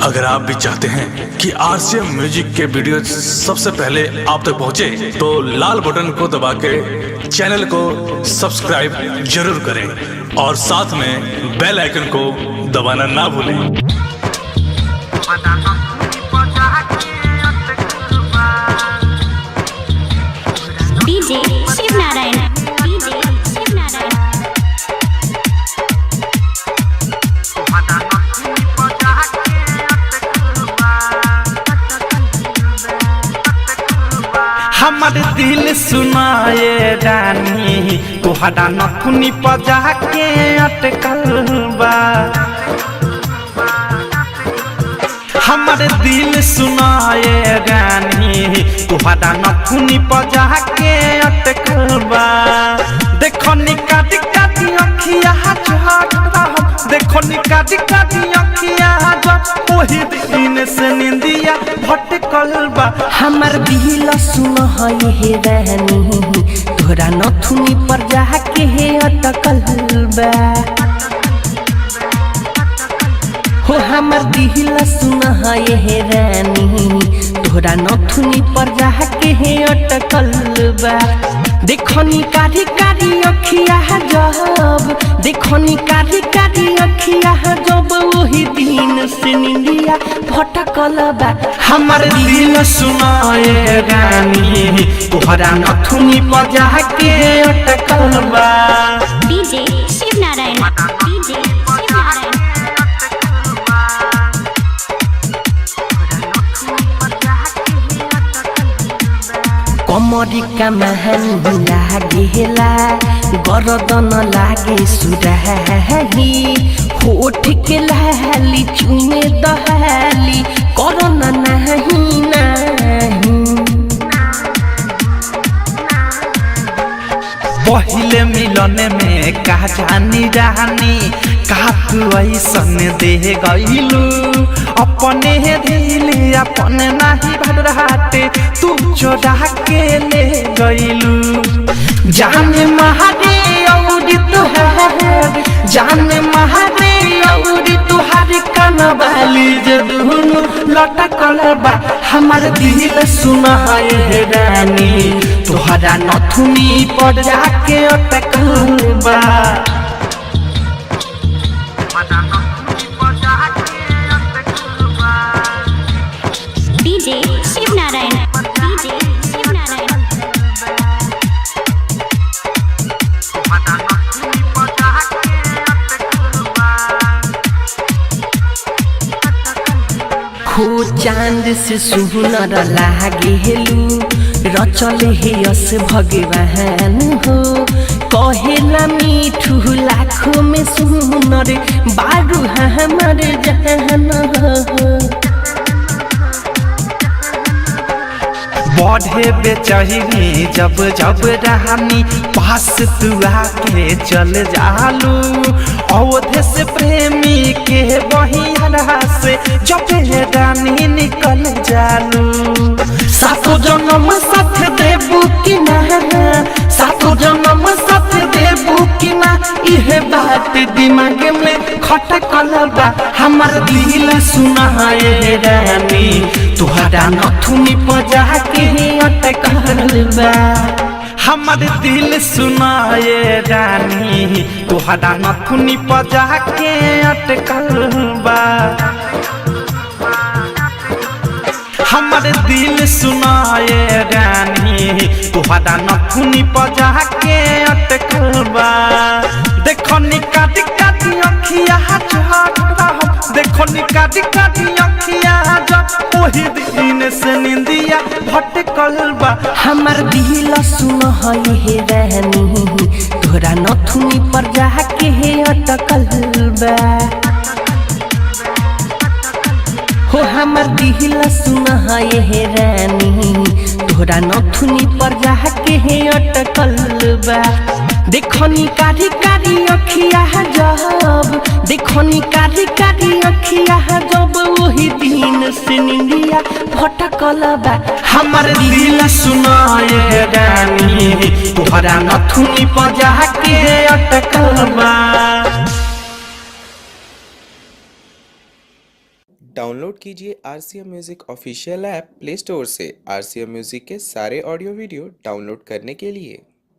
अगर आप भी चाहते हैं कि आरसीएम म्यूजिक के वीडियो सबसे पहले आप तक पहुंचे, तो लाल बटन को दबा के चैनल को सब्सक्राइब जरूर करें और साथ में बेल आइकन को दबाना ना भूलें। DJ Shiv Narayan, DJ Shiv Narayan. हमर दिल सुनाए रानी तोहरा नथुनी पजा के अटकल बा। हमर दिल सुनाए रानी तोहरा नथुनी पजा के अटकल बा। देखो निकाटी काटी अखिया झटरा, देखो निकाटी काटी अखिया झट, ओही दिन से निंदिया भटकल बा। हमर दिल सुन हे रानी तोरा नथुनी पर जाके हे अटकल बा। हो हमर दिल सुन हे रानी तोरा नथुनी पर जाके हे अटकल बा। देखनी कारी कारी अखिया जब, देखनी कारी कारी अखिया जब, वही दिन से निंदिया भटकल बा। हमर दिल सुनाए रानी तोहरा नथुनी पजा के अटकल बा। DJ Shiv Narayan, DJ Shiv Narayan. कमरी का महन लागेला, गरदन लागे सुराही, होठ के लाली चुमे दहाली, करना नहीं नहीं। पहले मिलन में का जानी रानी का तू ऐसन दे गईलू, अपने दिल अपने नहीं भरहाते तू चोरा के ले गईलू। जाने महारे औरी तुहार, जाने महारे औरी तुहार कनवाली जे दुनु लटकल बा। हमर दिल सुनाए रानी तोहरा नथुनी पर जाके अटकल बा। DJ Shiv Narayan, DJ Shiv Narayan. हो चांद से सुनर लागेलू, रचल हे यस भगवान हो, कहेला मीठू लाखों में सुनर, बारू हमर जहान हो। बढ़े बेचैनी जब जब रानी पास तू आके चल जालू, अवधे से प्रेमी के बहिया से जब रानी निकल जालू। सातो जन्म साथ देबू कि ना, सातो जन्म साथ देबू कि ना, इहे बात दिमाग में खटकल बा। हमर दिल सुनाए रानी तोहरा नथुनी पजा के अटकल बा। हमर दिल सुनाए रानी तोहरा नथुनी पजा के अटकल बा। हमर दिल सुनाए रानी तोहरा नथुनी पजा के अटकल बा। देखो निकाटी काटी अखिया झटरा, देखो निकाटी काटी अखिया झट, ओही दिन से निंदिया भटकल बा। हमर दिल सुन हे रानी तोरा नथुनी पर जाके हे अटकल बा। हो हमर दिल सुन हे रानी तोरा नथुनी पर जाके हे अटकल बा। देखनी कारी कारी अखिया जब, देखनी कारी कारी अखिया जब, वही दिन से निंदिया भटकल बा। हमर दिल सुनाए रानी तोहरा नथुनी पजा के अटकल बा। डाउनलोड कीजिए RCM music official app play store से। RCM म्यूजिक के सारे ऑडियो वीडियो डाउनलोड करने के लिए।